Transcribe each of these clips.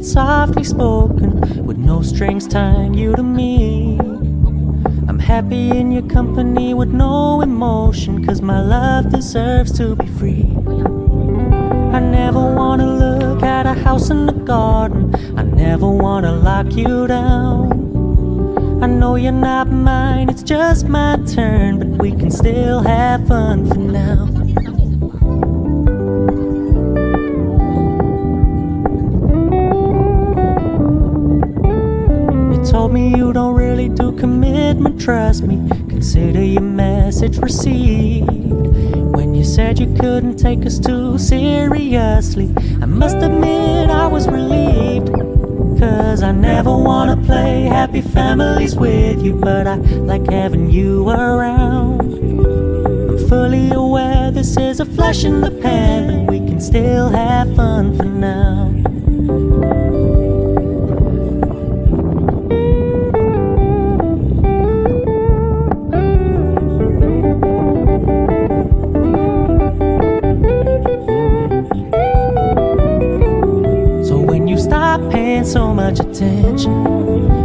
softly spoken, with no strings tying you to me. I'm happy in your company with no emotion, 'cause my love deserves to be free. I never wanna look at a house in the garden, I never wanna lock you down. I know you're not mine, it's just my turn, but we can still have fun for now. You told me you don't really do commitment, trust me, consider your message received. When you said you couldn't take us too seriously, I must admit I was relieved. 'Cause I never wanna play happy families with you, but I like having you around. I'm fully aware this is a flash in the pan, but we can still have fun for now. So much attention,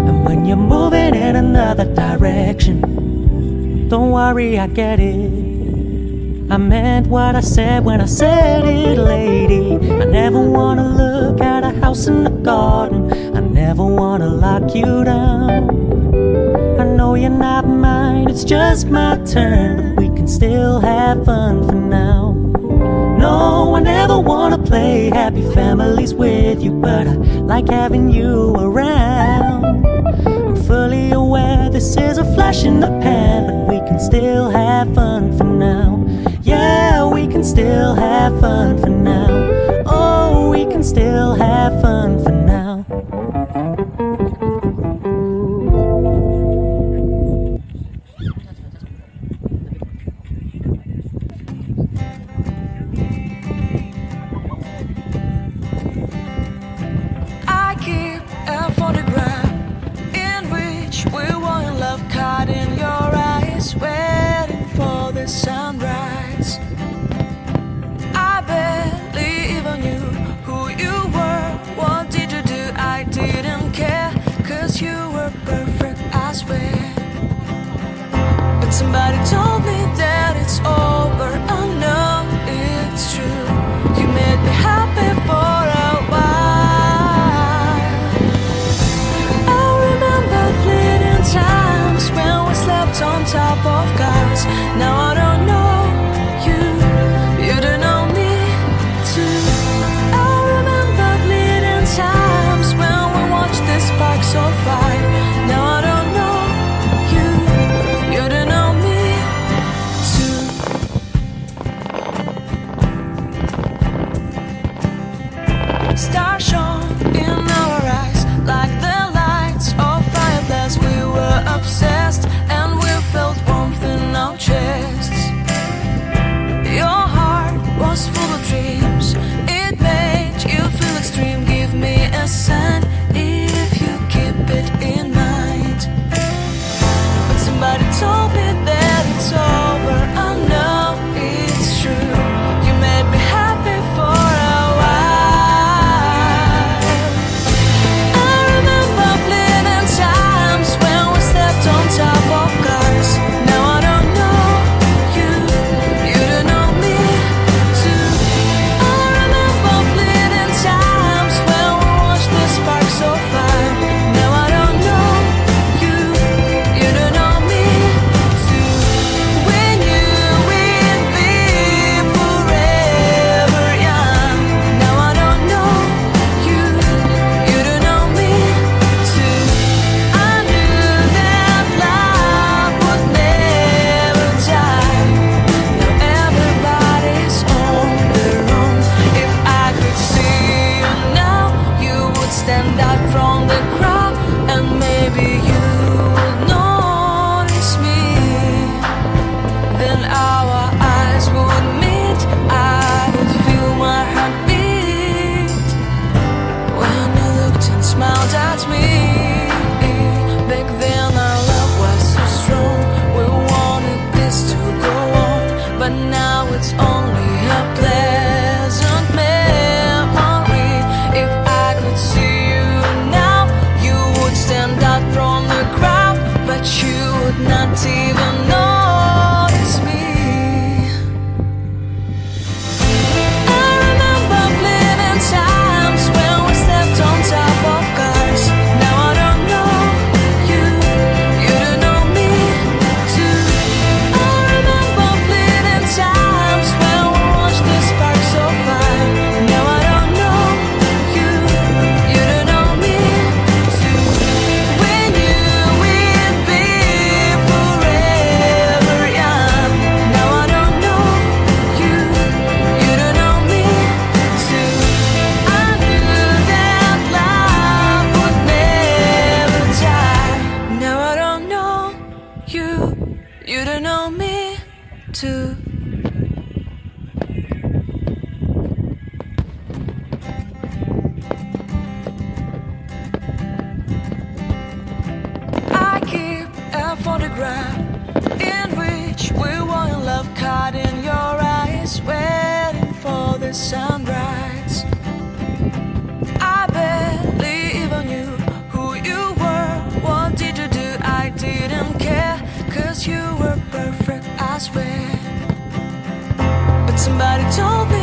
and when you're moving in another direction, don't worry, I get it. I meant what I said when I said it, lady. I never wanna look at a house in the garden, I never wanna lock you down. I know you're not mine, it's just my turn, but we can still have fun for now. No, I never wanna play happy families with you, but I like having you around. I'm fully aware this is a flash in the pan, but we can still have fun for now. Yeah, we can still have fun for now. Oh, we can still have fun for now. Waiting for the sunrise. I barely even knew who you were. What did you do? I didn't care, 'cause you were perfect, I swear. But somebody told me that it's over. I know it's true. You made me happy for a while. I remember fleeting times when we slept on top of cars. Now I don't know you, you don't know me too. I remember fleeting times when we watched the sparks so fire. Now I don't know you, you don't know me too. Stars shone in our eyes like the lights of fireflies. We were obsessed and we felt warmth in our chests. Your heart was full of dreams, it made you feel extreme. Give me a sign if you keep it in mind. But somebody told me that it's over. I know it's true. You made me happy for a while. I remember fleeting times when we slept on top of cars. Now I don't know you, you don't know me too. I remember fleeting times when we watched the sparks so fire. Now I don't know you, you don't know me too. not even notice me. I remember fleeting times when we stepped on top of cars. Now I don't know you, you don't know me too. I remember fleeting times when we watched the sparks so far. Now I don't know you, you don't know me too. We knew we'd be forever young. Now I don't know you, you don't know me too. I knew that love would never die. Now I don't know you, you don't know me too. I keep a photograph in which we were in love, caught in your eyes, waiting for the sunrise. I barely even knew who you were. What did you do? I didn't care, 'cause you were perfect, I swear. But somebody told me